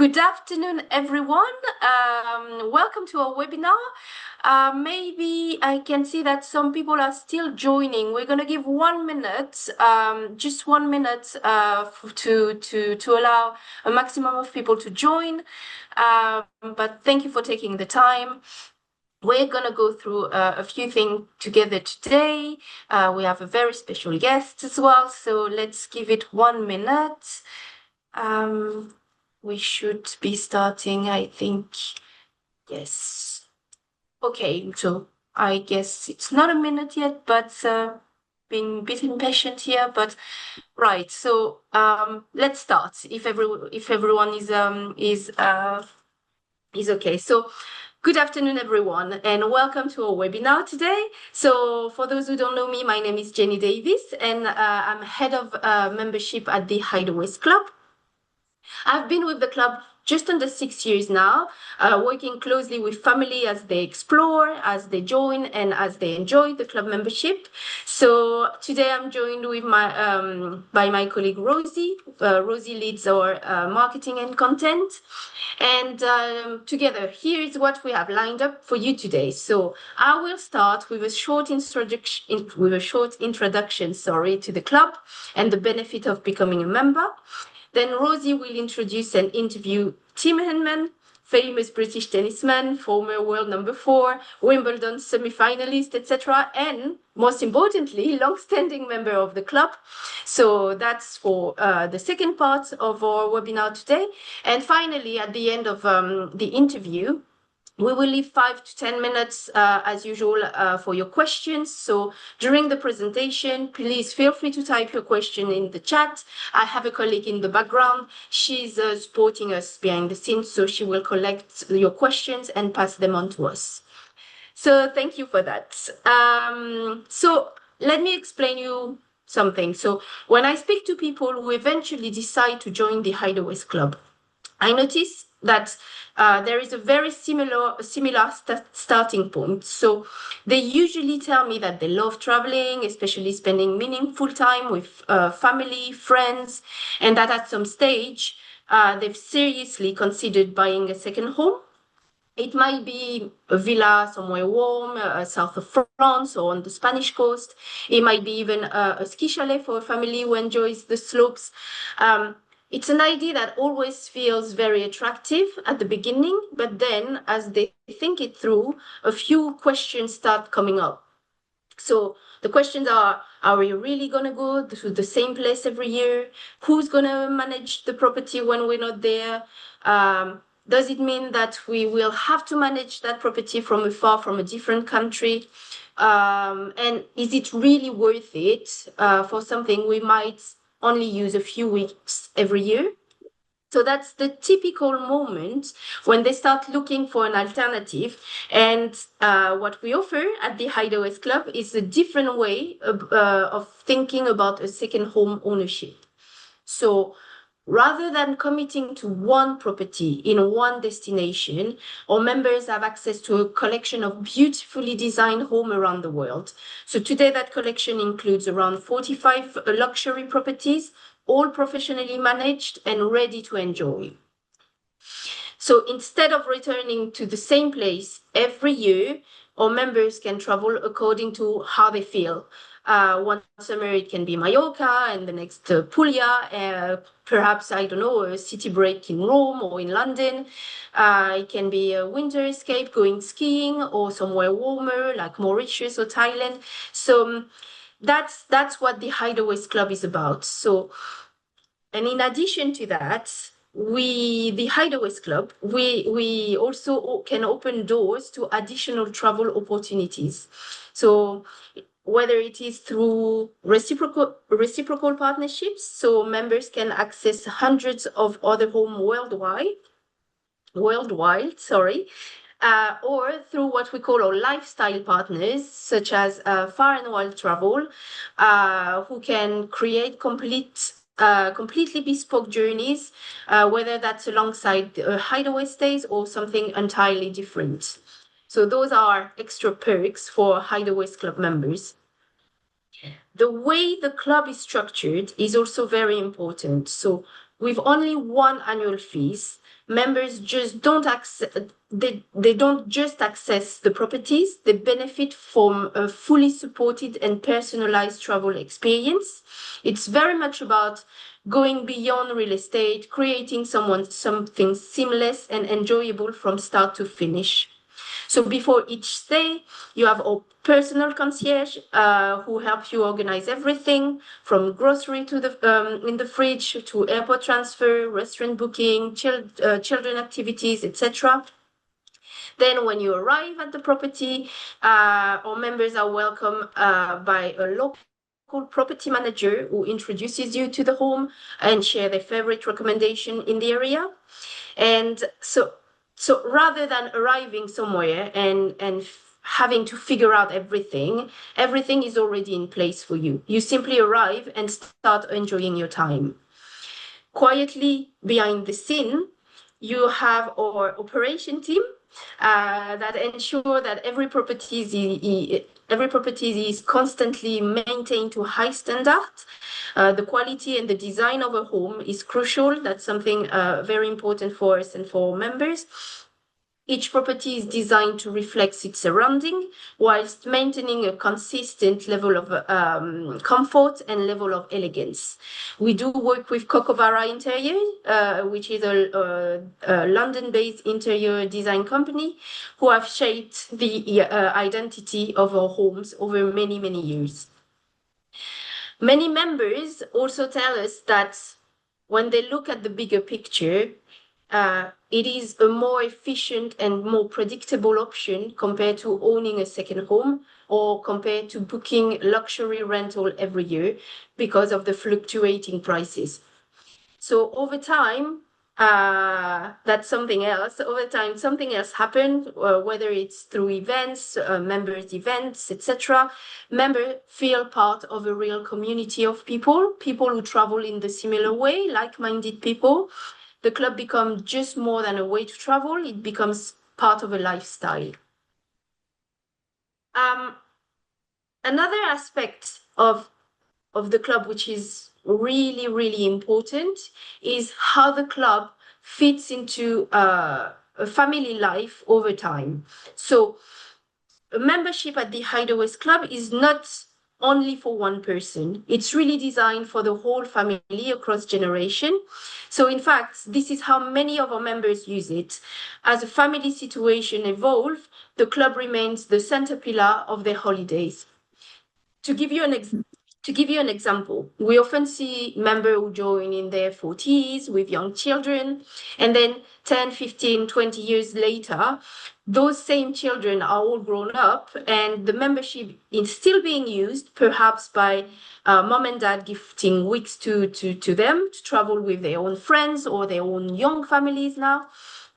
Good afternoon, everyone. Welcome to our webinar. Maybe I can see that some people are still joining. We're going to give 1 minute, just 1 minute to allow a maximum of people to join. But thank you for taking the time. We're going to go through a few things together today. We have a very special guest as well, so let's give it 1 minute. We should be starting, I think. Yes. Okay, so I guess it's not a minute yet, but being a bit impatient here. But right, so let's start. If everyone is okay. So good afternoon, everyone, and welcome to our webinar today. So for those who don't know me, my name is Jenny Davis, and I'm head of membership at the Hideaways Club. I've been with the club just under 6 years now, working closely with family as they explore, as they join, and as they enjoy the club membership. So today I'm joined with by my colleague Rosie. Rosie leads our marketing and content. And together, here is what we have lined up for you today. So I will start with a short introduction, to the club and the benefit of becoming a member. Then Rosie will introduce and interview Tim Henman, famous British tennisman, former world number 4, Wimbledon semi-finalist, etc. And most importantly, long-standing member of the club. So that's for the second part of our webinar today. And finally, at the end of the interview, we will leave 5 to 10 minutes, as usual, for your questions. So during the presentation, please feel free to type your question in the chat. I have a colleague in the background. She's supporting us behind the scenes, so she will collect your questions and pass them on to us. So thank you for that. So let me explain you something. So when I speak to people who eventually decide to join the Hideaways Club, I notice that there is a very similar starting point. So they usually tell me that they love traveling, especially spending meaningful time with family, friends, and that at some stage they've seriously considered buying a second home. It might be a villa somewhere warm, south of France or on the Spanish coast. It might be even a ski chalet for a family who enjoys the slopes. It's an idea that always feels very attractive at the beginning, but then as they think it through, a few questions start coming up. So the questions are we really going to go to the same place every year? Who's going to manage the property when we're not there? Does it mean that we will have to manage that property from afar, from a different country? And is it really worth it for something we might only use a few weeks every year? So that's the typical moment when they start looking for an alternative. And what we offer at the Hideaways Club is a different way of thinking about a second home ownership. So rather than committing to one property in one destination, our members have access to a collection of beautifully designed homes around the world. So today that collection includes around 45 luxury properties, all professionally managed and ready to enjoy. So instead of returning to the same place every year, our members can travel according to how they feel. One summer it can be Mallorca, and the next Puglia, perhaps, I don't know, a city break in Rome or in London. It can be a winter escape, going skiing, or somewhere warmer like Mauritius or Thailand. So that's what the Hideaways Club is about. So, and in addition to that, the Hideaways Club, we also can open doors to additional travel opportunities. So whether it is through reciprocal partnerships, so members can access hundreds of other homes worldwide, or through what we call our lifestyle partners, such as Far and Wild Travel, who can create completely bespoke journeys, whether that's alongside hideaway stays or something entirely different. So those are extra perks for Hideaways Club members. The way the club is structured is also very important. So with only one annual fees, members just don't they don't just access the properties, they benefit from a fully supported and personalized travel experience. It's very much about going beyond real estate, creating something seamless and enjoyable from start to finish. So before each stay, you have a personal concierge who helps you organize everything from grocery to the in the fridge to airport transfer, restaurant booking, children activities, etc. Then when you arrive at the property, our members are welcomed by a local property manager who introduces you to the home and share their favorite recommendation in the area. And so rather than arriving somewhere and having to figure out everything is already in place for you. You simply arrive and start enjoying your time. Quietly behind the scene, you have our operation team that ensure that every property is constantly maintained to high standard. The quality and the design of a home is crucial. That's something very important for us and for members. Each property is designed to reflect its surrounding whilst maintaining a consistent level of comfort and level of elegance. We do work with Cocovara Interior, which is a London-based interior design company who have shaped the identity of our homes over many, many years. Many members also tell us that when they look at the bigger picture, it is a more efficient and more predictable option compared to owning a second home or compared to booking luxury rental every year because of the fluctuating prices. So over time, that's something else. Over time, something else happened, whether it's through events, members' events, etc. Members feel part of a real community of people who travel in the similar way, like-minded people. The club becomes just more than a way to travel. It becomes part of a lifestyle. Another aspect of the club, which is really, really important, is how the club fits into a family life over time. So a membership at the Hideaways Club is not only for one person. It's really designed for the whole family across generation. So in fact, this is how many of our members use it. As a family situation evolves, the club remains the center pillar of their holidays. To give you an example, we often see members who join in their 40s with young children, and then 10, 15, 20 years later, those same children are all grown up, and the membership is still being used, perhaps by mom and dad gifting weeks to them to travel with their own friends or their own young families now,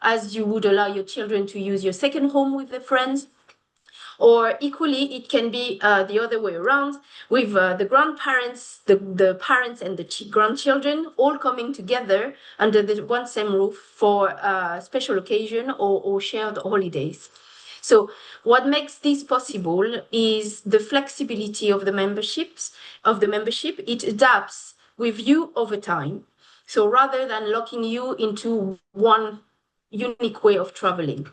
as you would allow your children to use your second home with their friends. Or equally, it can be the other way around, with the grandparents, the parents and the grandchildren all coming together under the one same roof for a special occasion or shared holidays. So what makes this possible is the flexibility of the membership. It adapts with you over time. So rather than locking you into one unique way of traveling.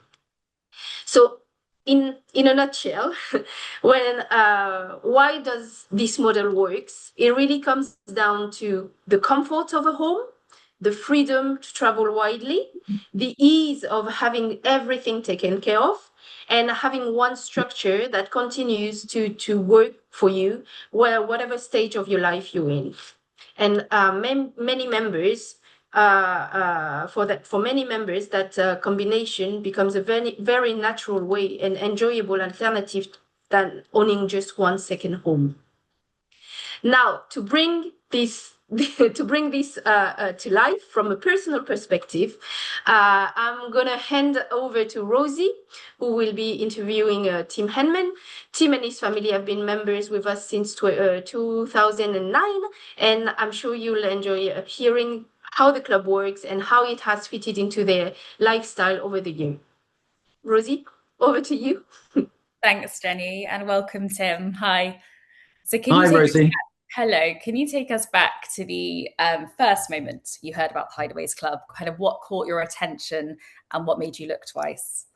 So in a nutshell, why does this model works? It really comes down to the comfort of a home, the freedom to travel widely, the ease of having everything taken care of, and having one structure that continues to work for you, whatever stage of your life you're in. And many members for many members, that combination becomes a very, very natural way and enjoyable alternative than owning just one second home. Now, to bring this to life from a personal perspective, I'm gonna hand over to Rosie, who will be interviewing Tim Henman. Tim and his family have been members with us since 2009, and I'm sure you'll enjoy hearing how the club works and how it has fitted into their lifestyle over the year. Rosie, over to you. Thanks, Jenny, and welcome, Tim. Hi. So Hi, Rosie. Hello, can you take us back to the first moment you heard about the Hideaways Club? Kind of what caught your attention and what made you look twice?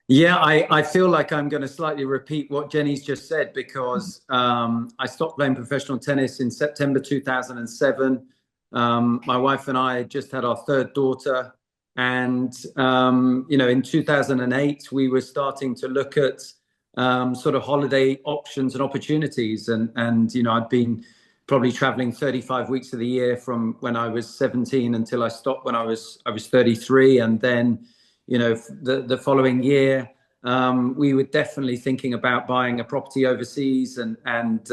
Yeah, I feel like I'm going to slightly repeat what Jenny's just said because I stopped playing professional tennis in September 2007. My wife and I had just had our third daughter. And, in 2008, we were starting to look at sort of holiday options and opportunities. I'd been probably traveling 35 weeks of the year from when I was 17 until I stopped when I was 33. And then the following year, we were definitely thinking about buying a property overseas, and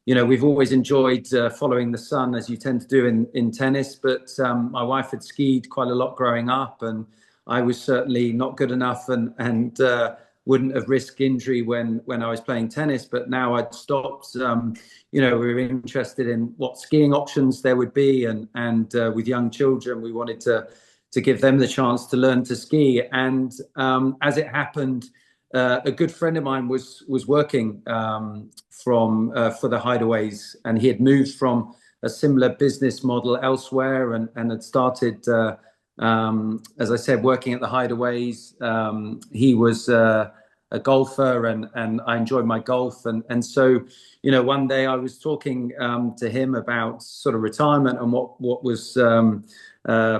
we've always enjoyed following the sun as you tend to do in tennis. But my wife had skied quite a lot growing up, and I was certainly not good enough and wouldn't have risked injury when I was playing tennis. But now I'd stopped. We were interested in what skiing options there would be, and with young children, we wanted to give them the chance to learn to ski. And as it happened, a good friend of mine was working for the Hideaways, and he had moved from a similar business model elsewhere and had started, as I said, working at the Hideaways. He was a golfer, and I enjoyed my golf. And so, one day I was talking to him about sort of retirement and what was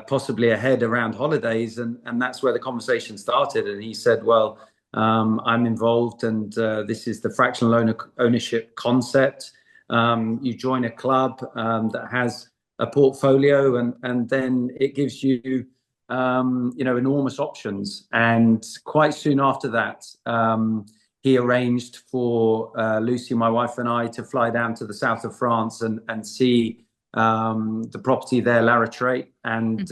possibly ahead around holidays, and that's where the conversation started. And he said, well, I'm involved, and this is the fractional ownership concept. You join a club that has a portfolio, and then it gives you enormous options. And quite soon after that, he arranged for Lucy, my wife, and I to fly down to the south of France and see the property there, La Retraite. And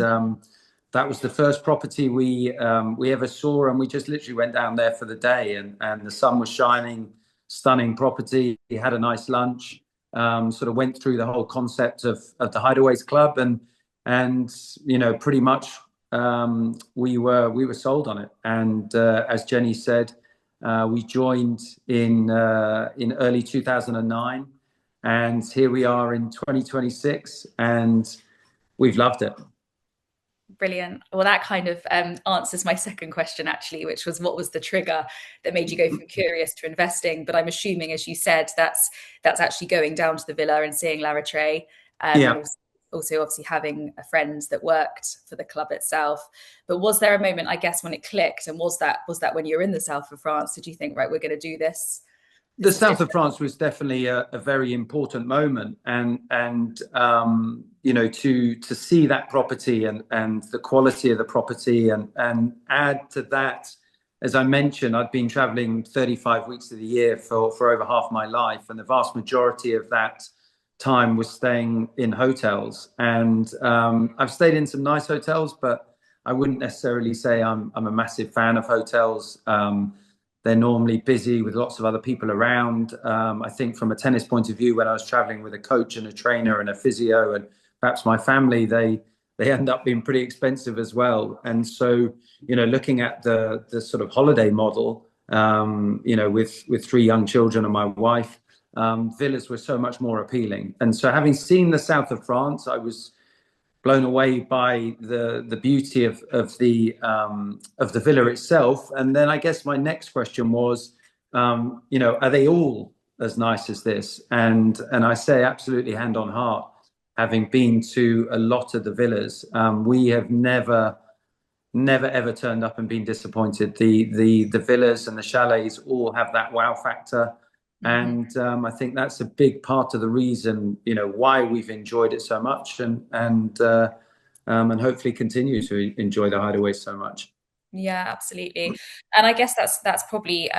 that was the first property we ever saw, and we just literally went down there for the day, and the sun was shining, stunning property. We had a nice lunch, sort of went through the whole concept of the Hideaways Club, and pretty much we were sold on it. And as Jenny said, we joined in early 2009. And here we are in 2026, and we've loved it. Brilliant. Well, that kind of answers my second question, actually, which was what was the trigger that made you go from curious to investing? But I'm assuming, as you said, that's actually going down to the villa and seeing La Retraite, Yeah. and also obviously having a friend that worked for the club itself. But was there a moment, I guess, when it clicked? And was that when you were in the south of France? Did you think, right, we're going to do this? The south of France was definitely a very important moment, and to see that property and the quality of the property, and add to that, as I mentioned, I'd been traveling 35 weeks of the year for over half my life, and the vast majority of that time was staying in hotels. And I've stayed in some nice hotels, but I wouldn't necessarily say I'm a massive fan of hotels. They're normally busy with lots of other people around. I think from a tennis point of view, when I was traveling with a coach and a trainer and a physio and perhaps my family, they end up being pretty expensive as well. And so, looking at the sort of holiday model, with three young children and my wife, villas were so much more appealing. And so, having seen the south of France, I was blown away by the beauty of the villa itself. And then I guess my next question was, are they all as nice as this? And I say absolutely hand on heart, having been to a lot of the villas, we have never ever turned up and been disappointed. The villas and the chalets all have that wow factor. And I think that's a big part of the reason, why we've enjoyed it so much, and hopefully continue to enjoy the Hideaways so much. Yeah, absolutely. And I guess that's probably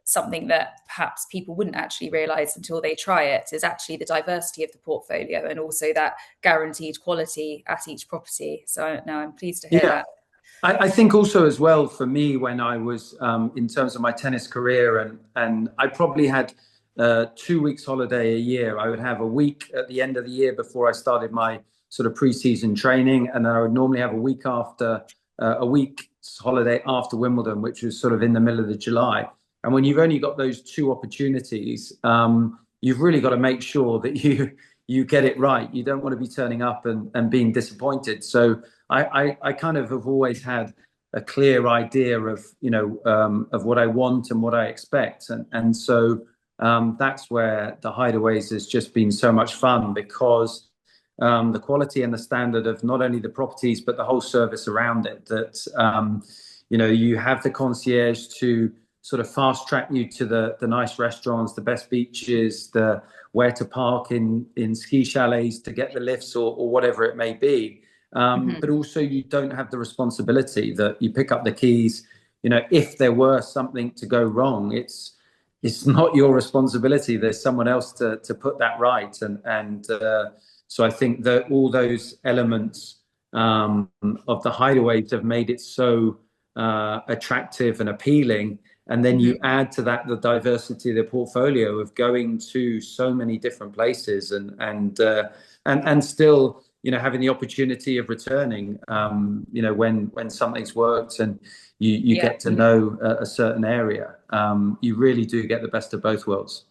something that perhaps people wouldn't actually realize until they try it, is actually the diversity of the portfolio and also that guaranteed quality at each property. So no, I'm pleased to hear Yeah. that. I think also as well for me, when I was in terms of my tennis career, and I probably had 2 weeks holiday a year. I would have a week at the end of the year before I started my sort of pre-season training, and then I would normally have a week's holiday after Wimbledon, which was sort of in the middle of the July. And when you've only got those two opportunities, you've really got to make sure that you get it right. You don't want to be turning up and being disappointed. So I kind of have always had a clear idea of, of what I want and what I expect. And so that's where the Hideaways has just been so much fun, because the quality and the standard of not only the properties, but the whole service around it, that, you have the concierge to sort of fast track you to the nice restaurants, the best beaches, the where to park in ski chalets to get the lifts or whatever it may be. But also you don't have the responsibility that you pick up the keys. If there were something to go wrong, it's not your responsibility. There's someone else to put that right. And so I think that all those elements of the Hideaways have made it so attractive and appealing. And then you add to that the diversity of the portfolio of going to so many different places and still, having the opportunity of returning, when something's worked and you get to know a certain area. You really do get the best of both worlds.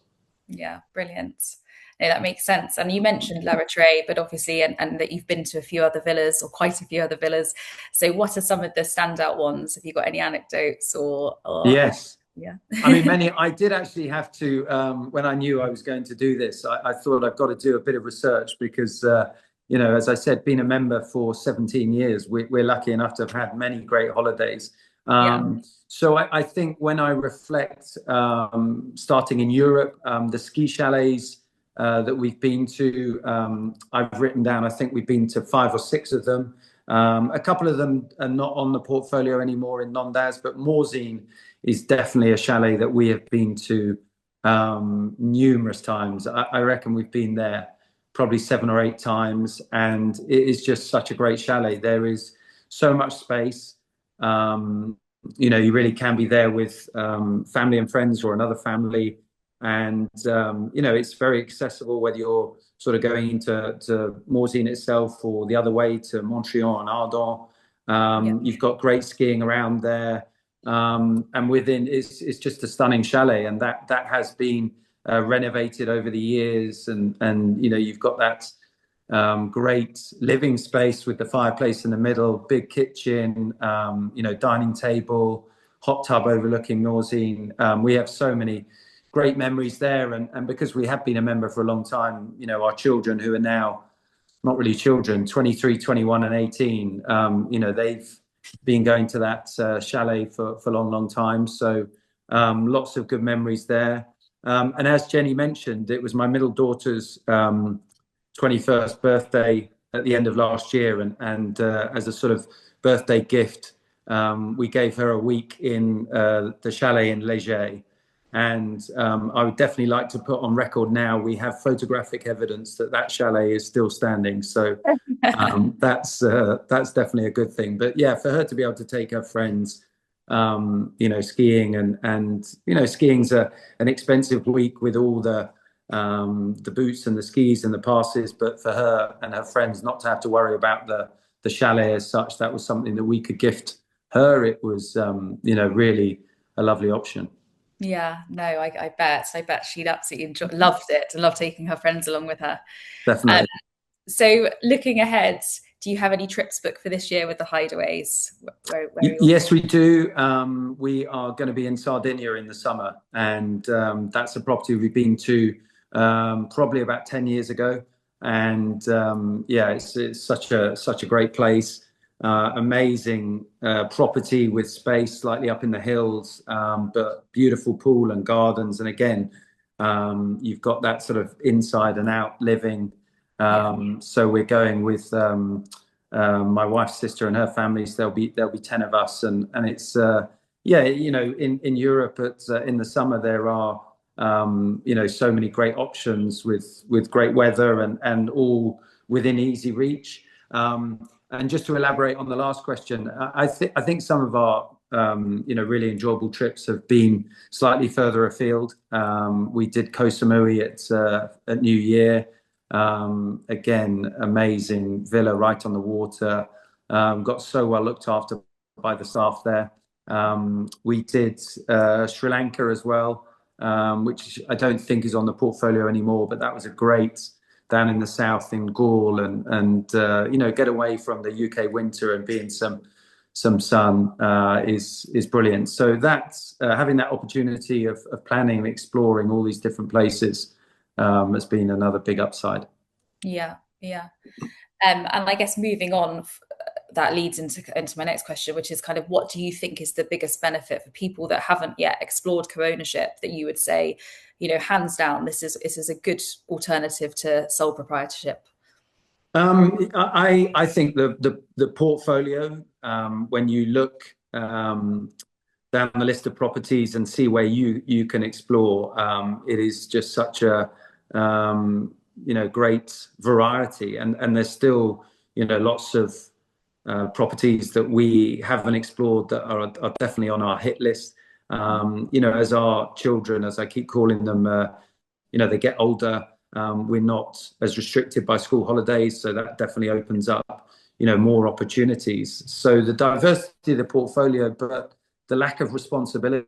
Yeah, brilliant. No, that makes sense. And you mentioned La Retraite, but obviously, and that you've been to a few other villas, or quite a few other villas. So what are some of the standout ones? Have you got any anecdotes or... Yes. Yeah. I mean, many. I did actually have to, when I knew I was going to do this, I thought I've got to do a bit of research because, as I said, being a member for 17 years, we're lucky enough to have had many great holidays. So I think when I reflect, starting in Europe, the ski chalets that we've been to, I've written down, I think we've been to 5 or 6 of them. A couple of them are not on the portfolio anymore in Nondaz, but Morzine is definitely a chalet that we have been to numerous times. I reckon we've been there probably 7 or 8 times, and it is just such a great chalet. There is so much space. You really can be there with family and friends or another family. And, it's very accessible, whether you're sort of going into Morzine itself or the other way to Montreal and Ardent. You've got great skiing around there. And within, it's just a stunning chalet. And that has been renovated over the years. And you've got that great living space with the fireplace in the middle, big kitchen, dining table, hot tub overlooking Morzine. We have so many great memories there, and because we have been a member for a long time, our children, who are now not really children, 23, 21 and 18, they've been going to that chalet for a long time. So lots of good memories there. And as Jenny mentioned, it was my middle daughter's 21st birthday at the end of last year, and as a sort of birthday gift, we gave her a week in the chalet in Léger. And I would definitely like to put on record now, we have photographic evidence that chalet is still standing. So that's definitely a good thing. But yeah, for her to be able to take her friends, skiing and skiing's an expensive week with all the boots and the skis and the passes. But for her and her friends not to have to worry about the chalet as such, that was something that we could gift her. It was, really a lovely option. Yeah, no, I bet she'd absolutely loved it and loved taking her friends along with her. Definitely. So looking ahead, do you have any trips booked for this year with the Hideaways? Yes, we do. We are going to be in Sardinia in the summer, and that's a property we've been to probably about 10 years ago. And it's such a great place. Amazing property with space slightly up in the hills, but beautiful pool and gardens. And again, you've got that sort of inside and out living. So we're going with my wife's sister and her families. There'll be 10 of us, and it's in Europe in the summer there are so many great options with great weather and all within easy reach. And just to elaborate on the last question, I think some of our really enjoyable trips have been slightly further afield. We did Koh Samui at New Year. Again, amazing villa right on the water. Got so well looked after by the staff there. We did Sri Lanka as well. which I don't think is on the portfolio anymore, but that was a great down in the south in Gaul, and get away from the UK winter and be in some sun is brilliant. So that's having that opportunity of planning and exploring all these different places has been another big upside. Yeah. And I guess moving on, that leads into my next question, which is kind of, what do you think is the biggest benefit for people that haven't yet explored co-ownership, that you would say, hands down, this is a good alternative to sole proprietorship? I think the portfolio, when you look down the list of properties and see where you can explore, it is just such a great variety, and there's still lots of properties that we haven't explored that are definitely on our hit list. As our children, as I keep calling them, they get older, we're not as restricted by school holidays, so that definitely opens up more opportunities. So the diversity of the portfolio, but the lack of responsibility.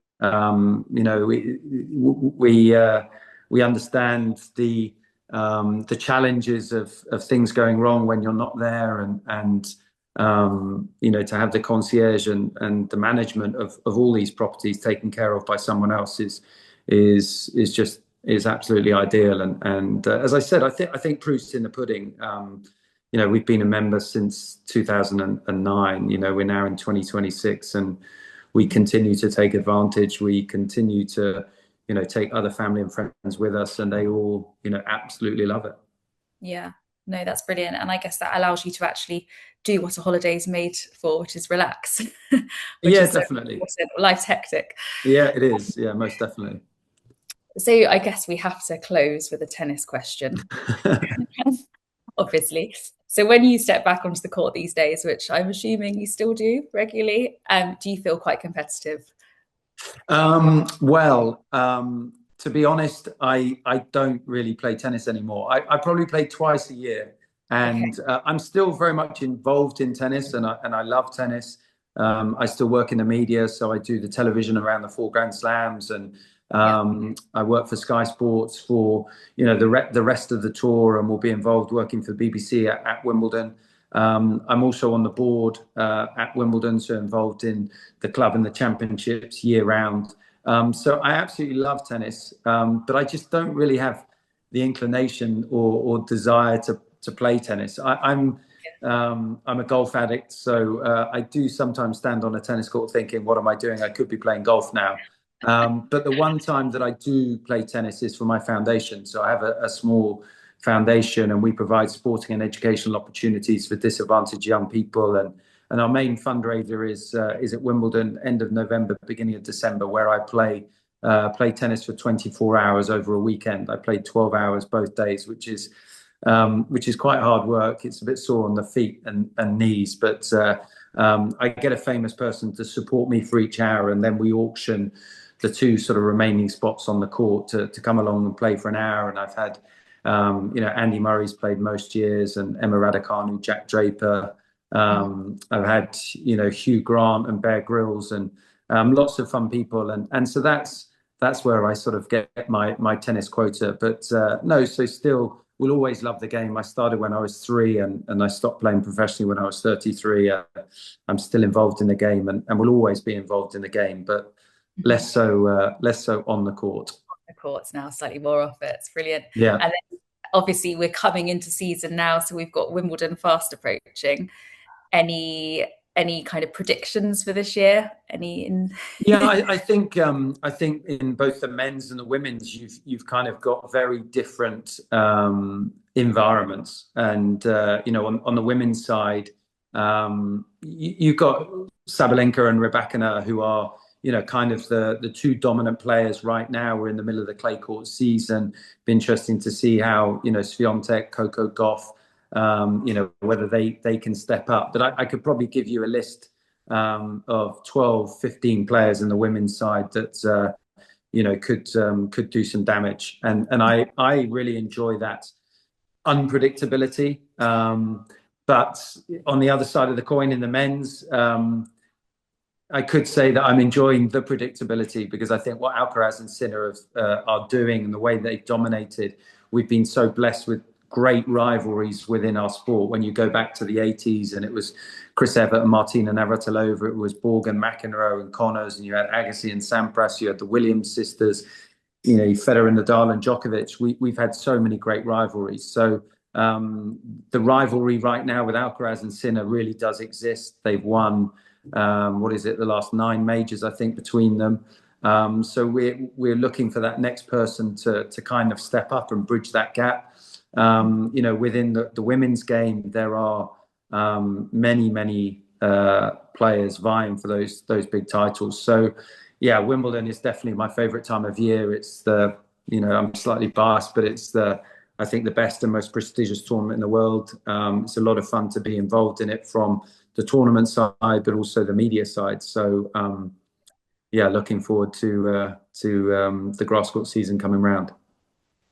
We understand the challenges of things going wrong when you're not there, and to have the concierge and the management of all these properties taken care of by someone else is absolutely ideal. And as I said, I think proof's in the pudding. We've been a member since 2009. We're now in 2026, and we continue to take advantage. We continue to take other family and friends with us, and they all absolutely love it. Yeah. No, that's brilliant. And I guess that allows you to actually do what a holiday is made for, which is relax. Yeah, definitely. Life's hectic. Yeah, it is. Yeah, most definitely. So I guess we have to close with a tennis question, obviously. So when you step back onto the court these days, which I'm assuming you still do regularly, do you feel quite competitive? To be honest, I don't really play tennis anymore. I probably play twice a year, and I'm still very much involved in tennis, and I love tennis. I still work in the media, so I do the television around the 4 Grand Slams, and I work for Sky Sports for the rest of the tour, and will be involved working for the BBC at Wimbledon. I'm also on the board at Wimbledon, so involved in the club and the championships year round. So I absolutely love tennis, but I just don't really have the inclination or desire to play tennis. I'm a golf addict, so I do sometimes stand on a tennis court thinking, what am I doing? I could be playing golf now. But the one time that I do play tennis is for my foundation. So I have a small foundation, and we provide sporting and educational opportunities for disadvantaged young people. And our main fundraiser is at Wimbledon, end of November, beginning of December, where I play tennis for 24 hours over a weekend. I played 12 hours both days, which is quite hard work. It's a bit sore on the feet and knees, but I get a famous person to support me for each hour, and then we auction the 2 sort of remaining spots on the court to come along and play for an hour. And I've had Andy Murray's played most years, and Emma Raducanu, Jack Draper. I've had Hugh Grant and Bear Grylls, and lots of fun people, and so that's where I sort of get my tennis quota. But no, so still will always love the game. I started when I was 3, and I stopped playing professionally when I was 33. I'm still involved in the game, and will always be involved in the game, but less so on the court. The courts now, slightly more off it. It's brilliant. Yeah. And then obviously we're coming into season now, so we've got Wimbledon fast approaching. Any kind of predictions for this year? Yeah, I think in both the men's and the women's, you've kind of got very different environments, and on the women's side, you've got Sabalenka and Rybakina, who are kind of the 2 dominant players right now. We're in the middle of the clay court season. Be interesting to see how Swiatek, Coco Gauff, whether they can step up. But I could probably give you a list of 12, 15 players in the women's side that could do some damage, and I really enjoy that unpredictability. But on the other side of the coin, in the men's, I could say that I'm enjoying the predictability, because I think what Alcaraz and Sinner are doing and the way they've dominated, we've been so blessed with great rivalries within our sport. When you go back to the 80s and it was Chris Evert and Martina Navratilova, it was Borg and McEnroe and Connors, and you had Agassi and Sampras, you had the Williams sisters, you know, Federer and Nadal and Djokovic. We've had so many great rivalries. So the rivalry right now with Alcaraz and Sinner really does exist. They've won, what is it, the last 9 majors, I think, between them. So we're looking for that next person to kind of step up and bridge that gap. You know, within the women's game, there are many players vying for those big titles. So yeah, Wimbledon is definitely my favorite time of year. It's the, you know, I'm slightly biased, but it's I think the best and most prestigious tournament in the world. It's a lot of fun to be involved in it from the tournament side, but also the media side. So yeah, looking forward to the grass court season coming round.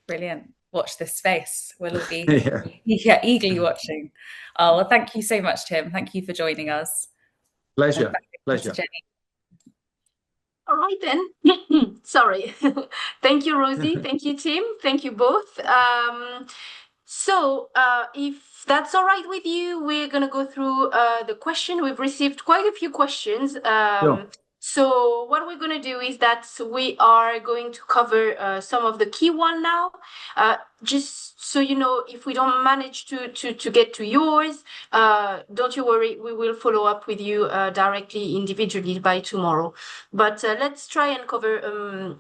Brilliant. Watch this space. We'll all be eagerly watching. Oh, well, thank you so much, Tim. Thank you for joining us. Pleasure. All right then. Sorry. Thank you, Rosie. Thank you, Tim. Thank you both. So if that's all right with you, we're going to go through the question. We've received quite a few questions. Sure. So what we're going to do is that we are going to cover some of the key one now. Just so you know, if we don't manage to get to yours, don't you worry, we will follow up with you directly, individually by tomorrow. But let's try and cover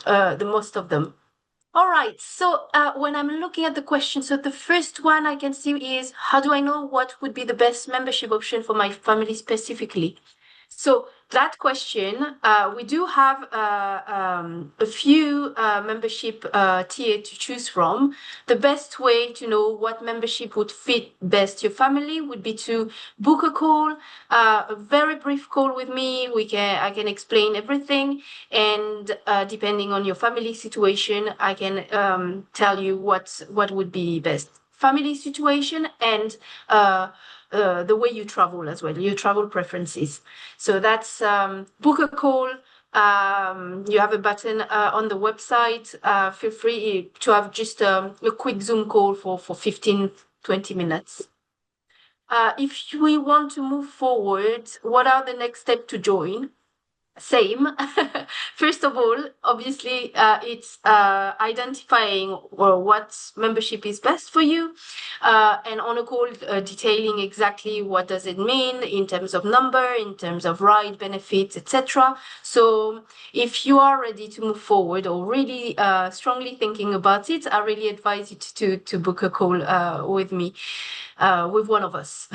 the most of them. All right, so when I'm looking at the question, so the first one I can see is, how do I know what would be the best membership option for my family specifically? So that question, we do have a few membership tier to choose from. The best way to know what membership would fit best your family would be to book a call, a very brief call with me. I can explain everything, and depending on your family situation, I can tell you what would be best. Family situation and the way you travel as well, your travel preferences. So that's book a call. You have a button on the website. Feel free to have just a quick Zoom call for 15, 20 minutes. If we want to move forward, what are the next steps to join? Same. First of all, obviously, it's identifying what membership is best for you, and on a call detailing exactly what does it mean in terms of number, in terms of ride benefits, etc. So if you are ready to move forward or really strongly thinking about it, I really advise you to book a call with me, with one of us.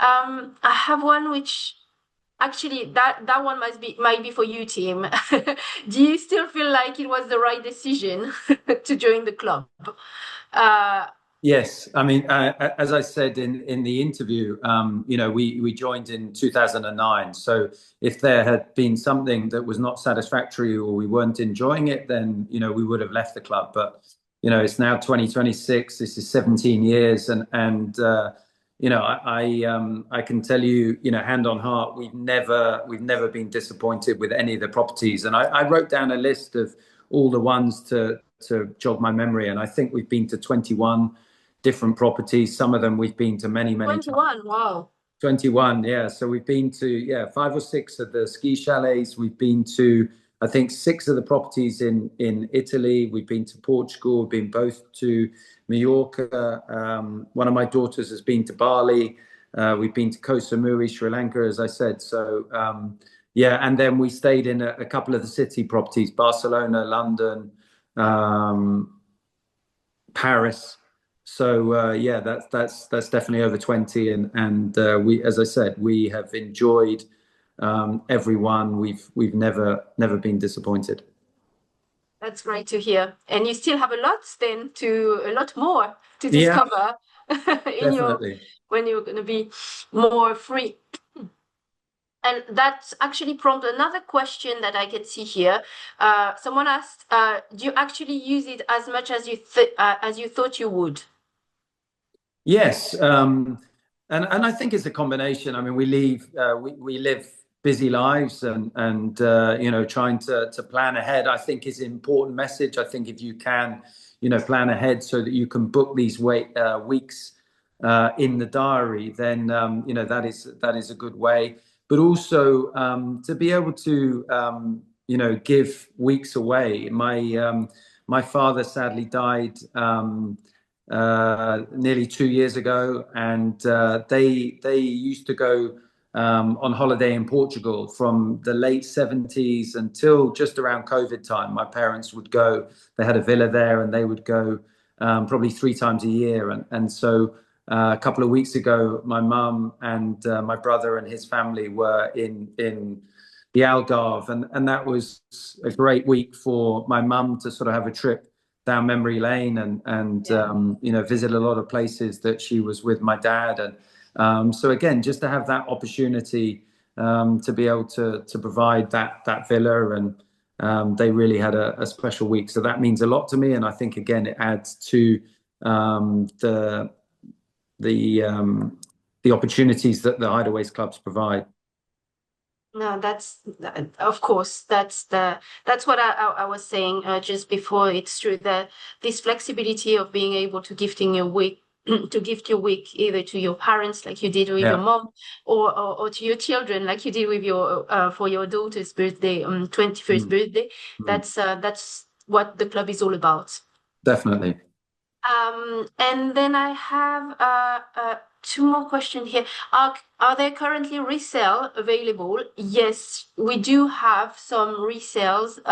I have one which actually, that one might be for you, Tim. Do you still feel like it was the right decision to join the club? Yes, I mean, as I said in the interview, you know, we joined in 2009. So if there had been something that was not satisfactory or we weren't enjoying it, then, you know, we would have left the club. But, you know, it's now 2026. This is 17 years, and you know, I can tell you, you know, hand on heart, we've never been disappointed with any of the properties. And I wrote down a list of all the ones to jog my memory, and I think we've been to 21 different properties. Some of them we've been to many 21, times. wow. 21, yeah. So we've been to 5 or 6 of the ski chalets. We've been to, I think, 6 of the properties in Italy. We've been to Portugal. We've been both to Mallorca. One of my daughters has been to Bali. We've been to Koh Samui, Sri Lanka, as I said. So yeah, and then we stayed in a couple of the city properties: Barcelona, London, Paris. So yeah, that's definitely over 20, and we, as I said, we have enjoyed everyone. We've never been disappointed. That's great to hear. And you still have a lot more to discover when you're going to be more free. And that actually prompted another question that I can see here. Someone asked, do you actually use it as much as you thought you would? Yes, and I think it's a combination. I mean, we live busy lives and trying to plan ahead, I think is an important message. I think if you can, plan ahead so that you can book these weeks in the diary, then that is a good way. But also to be able to give weeks away. My father sadly died nearly 2 years ago, and they used to go on holiday in Portugal from the late 70s until just around COVID time. My parents would go. They had a villa there, and they would go probably 3 times a year. And so a couple of weeks ago, my mum and my brother and his family were in the Algarve, and that was a great week for my mum to sort of have a trip down memory lane and visit a lot of places that she was with my dad. And so again, just to have that opportunity to be able to provide that villa, and they really had a special week. So that means a lot to me, and I think again it adds to the opportunities that the Hideaways clubs provide. No, of course, that's what I was saying just before. It's true that this flexibility of being able to gifting your week to gift your week either to your parents like you did with your mom, or to your children like you did with your for your daughter's birthday, 21st birthday. That's what the club is all about. Definitely. And then I have two more questions here. Are there currently resale available? Yes, we do have some resales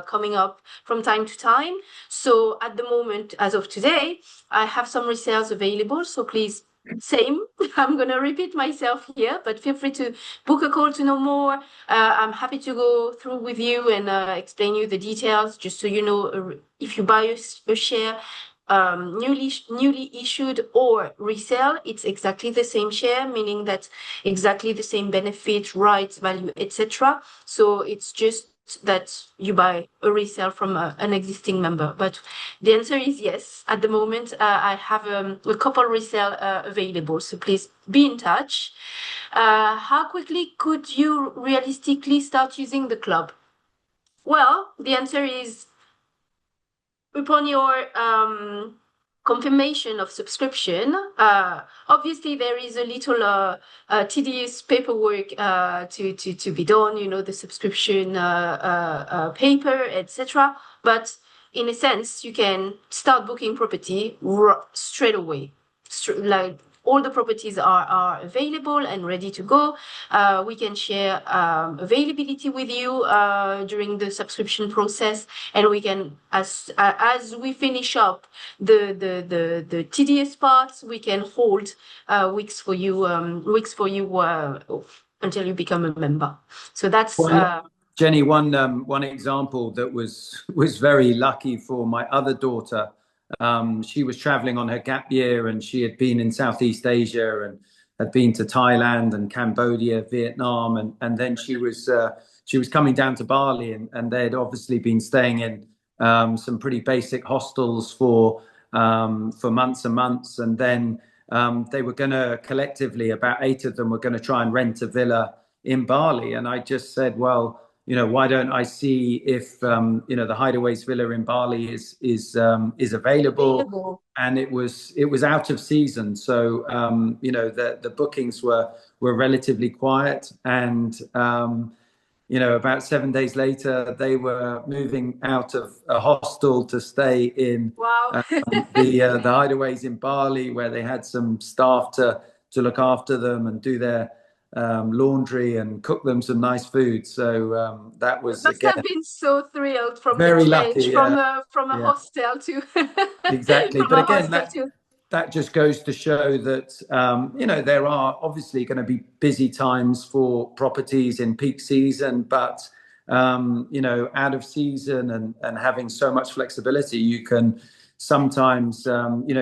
coming up from time to time. So at the moment, as of today, I have some resales available. So please, same. I'm going to repeat myself here, but feel free to book a call to know more. I'm happy to go through with you and explain you the details, just so you know if you buy a share, newly issued or resale, it's exactly the same share, meaning that exactly the same benefit, rights, value, etc. So it's just that you buy a resale from an existing member. But the answer is yes. At the moment, I have a couple resale available. So please be in touch. How quickly could you realistically start using the club? Well, the answer is upon your confirmation of subscription. Obviously, there is a little tedious paperwork to be done, the subscription paper, etc. But in a sense, you can start booking property straight away. Like all the properties are available and ready to go. We can share availability with you during the subscription process, and we can, as we finish up the tedious parts, we can hold weeks for you until you become a member. So that's Jenny, one example that was very lucky for my other daughter. She was traveling on her gap year, and she had been in Southeast Asia and had been to Thailand and Cambodia, Vietnam, and then she was coming down to Bali, and they'd obviously been staying in some pretty basic hostels for months and months, and then they were going to collectively, about 8 of them were going to try and rent a villa in Bali. And I just said, well, why don't I see if the Hideaways villa in Bali is available? And it was out of season, so the bookings were relatively quiet, and about 7 days later, they were moving out of a hostel to stay in the Hideaways in Bali, where they had some staff to look after them and do their laundry and cook them some nice food. So that was must have been so thrilled from very the change lucky, from a hostel to exactly. But again, that just goes to show that there are obviously going to be busy times for properties in peak season, but out of season and having so much flexibility, you can sometimes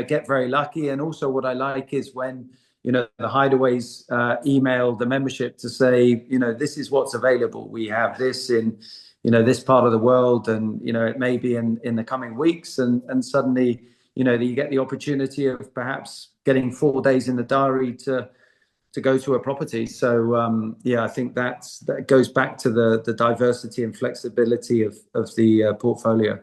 get very lucky. And also what I like is when the Hideaways email the membership to say, this is what's available. We have this in this part of the world, and it may be in the coming weeks, and suddenly you get the opportunity of perhaps getting 4 days in the diary to go to a property. So yeah, I think that goes back to the diversity and flexibility of the portfolio.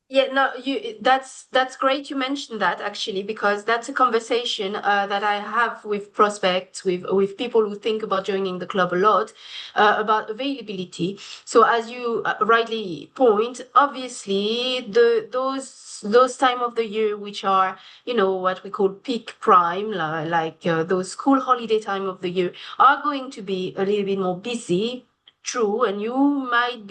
Yeah, no, that's great you mentioned that actually, because that's a conversation that I have with prospects, with people who think about joining the club a lot, about availability. So as you rightly point, obviously those time of the year which are, you know, what we call peak prime, like those school holiday time of the year, are going to be a little bit more busy. True, and you might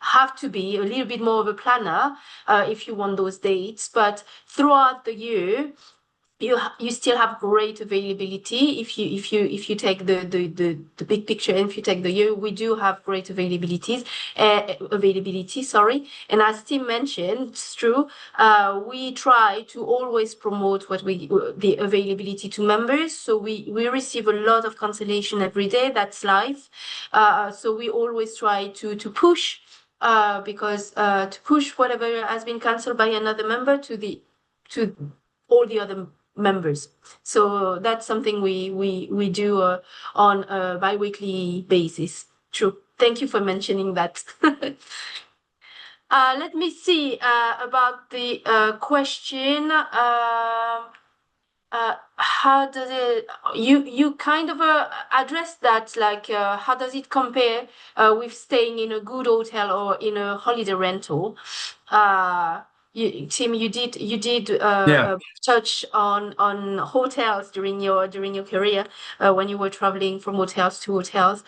have to be a little bit more of a planner if you want those dates. But throughout the year, you still have great availability if you take the big picture, and if you take the year, we do have great availability, sorry. And as Tim mentioned, it's true, we try to always promote the availability to members. So we receive a lot of cancellation every day. That's life. So we always try to push, because to push whatever has been cancelled by another member to all the other members. So that's something we do on a bi-weekly basis. True. Thank you for mentioning that. Let me see about the question. How does it, you kind of addressed that, like how does it compare with staying in a good hotel or in a holiday rental? Tim, you did touch on hotels during your career, when you were traveling from hotels to hotels.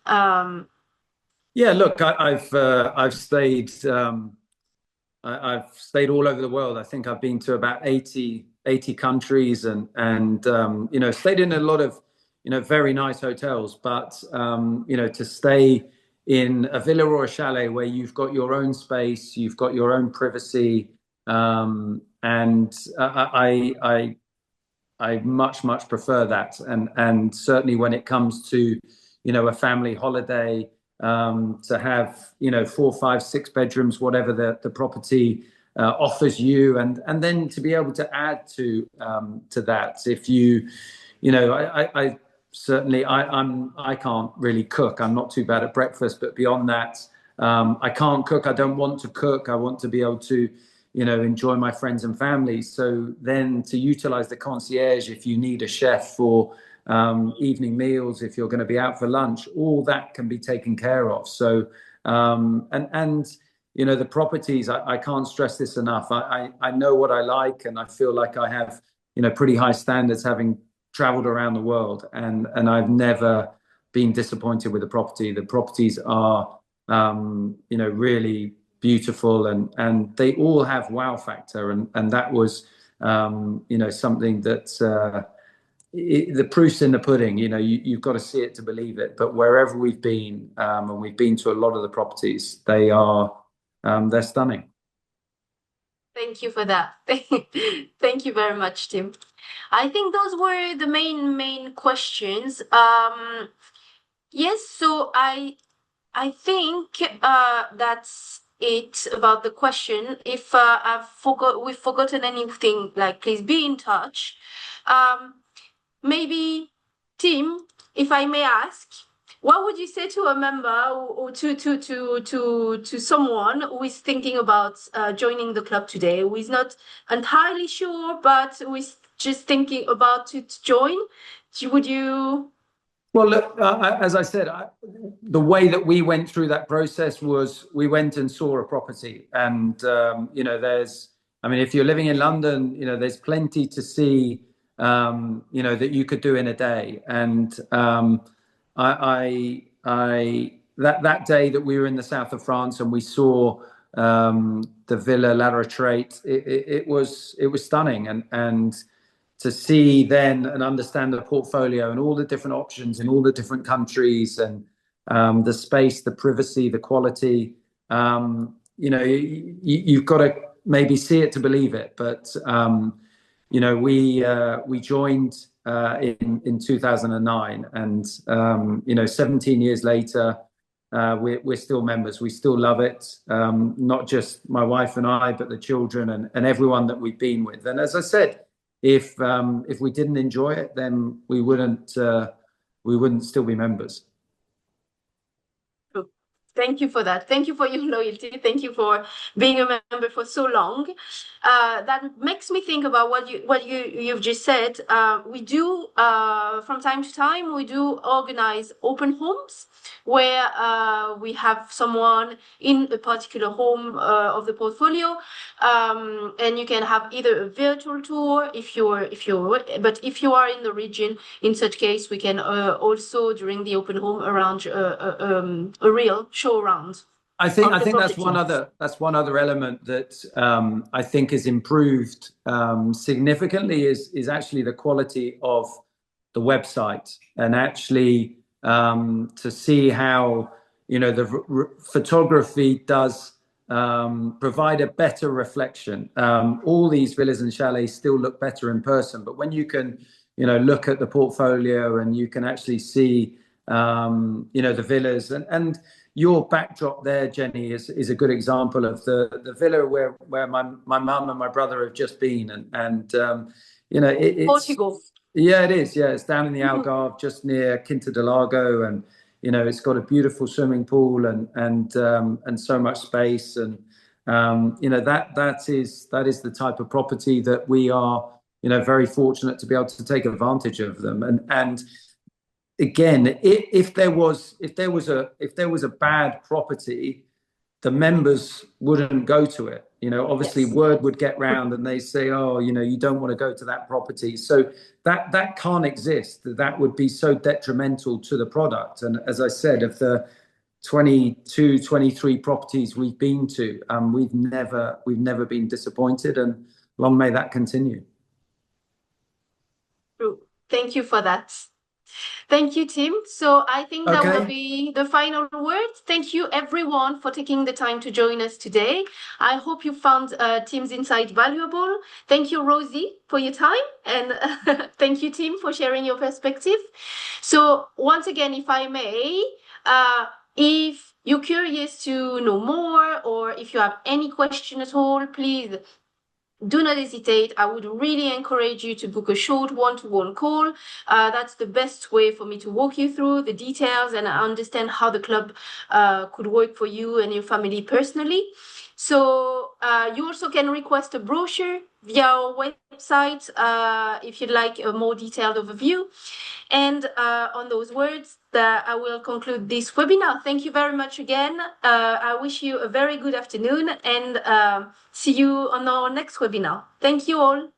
Yeah, look, I've stayed I've stayed all over the world. I think I've been to about 80 countries, and you know, stayed in a lot of, you know, very nice hotels. But you know, to stay in a villa or a chalet where you've got your own space, you've got your own privacy, and I much prefer that. And certainly when it comes to, you know, a family holiday, to have, you know, 4, 5, 6 bedrooms, whatever the property offers you, and then to be able to add to that. If you know, I certainly I can't really cook. I'm not too bad at breakfast, but beyond that, I can't cook. I don't want to cook. I want to be able to, you know, enjoy my friends and family. So then to utilize the concierge, if you need a chef for evening meals, if you're going to be out for lunch, all that can be taken care of. So and you know, the properties, I can't stress this enough. I know what I like, and I feel like I have, you know, pretty high standards, having traveled around the world, and I've never been disappointed with the property. The properties are you know, really beautiful, and they all have wow factor, and that was you know, something that the proof's in the pudding. You know, you've got to see it to believe it. But wherever we've been, and we've been to a lot of the properties, they're stunning. Thank you for that. Thank you very much, Tim. I think those were the main questions. Yes, so I think that's it about the question. If we've forgotten anything, like, please be in touch. Maybe, Tim, if I may ask, what would you say to a member, or to someone who is thinking about joining the club today, who is not entirely sure, but who is just thinking about to join? Would you? Well, look, as I said, the way that we went through that process was we went and saw a property, and you know, I mean, if you're living in London, you know, there's plenty to see, you know, that you could do in a day. And that day that we were in the south of France and we saw the Villa La Retraite, it was stunning, and to see then and understand the portfolio and all the different options in all the different countries, and the space, the privacy, the quality. You know, you've got to maybe see it to believe it. But you know, we joined in 2009, and you know, 17 years later, we're still members. We still love it. Not just my wife and I, but the children and everyone that we've been with. And as I said, if we didn't enjoy it, then we wouldn't still be members. Thank you for that. Thank you for your loyalty. Thank you for being a member for so long. That makes me think about what you've just said. We do from time to time we do organize open homes where we have someone in a particular home of the portfolio, and you can have either a virtual tour if but if you are in the region, in such case we can also during the open home arrange a real show around. I think that's one other element that I think has improved significantly is actually the quality of the website, and actually to see how the photography does provide a better reflection. All these villas and chalets still look better in person, but when you can look at the portfolio and you can actually see the villas and your backdrop there, Jenny, is a good example of the villa where my mum and my brother have just been, and it's Portugal. Yeah, it is. Yeah, it's down in the Algarve, just near Quinta del Lago, and it's got a beautiful swimming pool and so much space, and that is the type of property that we are very fortunate to be able to take advantage of them, and again, if there was a bad property, the members wouldn't go to it. Obviously, yes. Word would get round, and they say, "Oh, you don't want to go to that property." So that can't exist. That would be so detrimental to the product. And as I said, of the 22, 23 properties we've been to, we've never been disappointed, and long may that continue. True. Thank you for that. Thank you, Tim. So I think that will be the final word. Thank you, everyone, for taking the time to join us today. I hope you found Tim's insight valuable. Thank you, Rosie, for your time. And thank you, Tim, for sharing your perspective. So once again, if I may, if you're curious to know more, or if you have any question at all, please do not hesitate. I would really encourage you to book a short one-to-one call. That's the best way for me to walk you through the details and understand how the club could work for you and your family personally. So you also can request a brochure via our website if you'd like a more detailed overview. And on those words, I will conclude this webinar. Thank you very much again. I wish you a very good afternoon, and see you on our next webinar. Thank you all.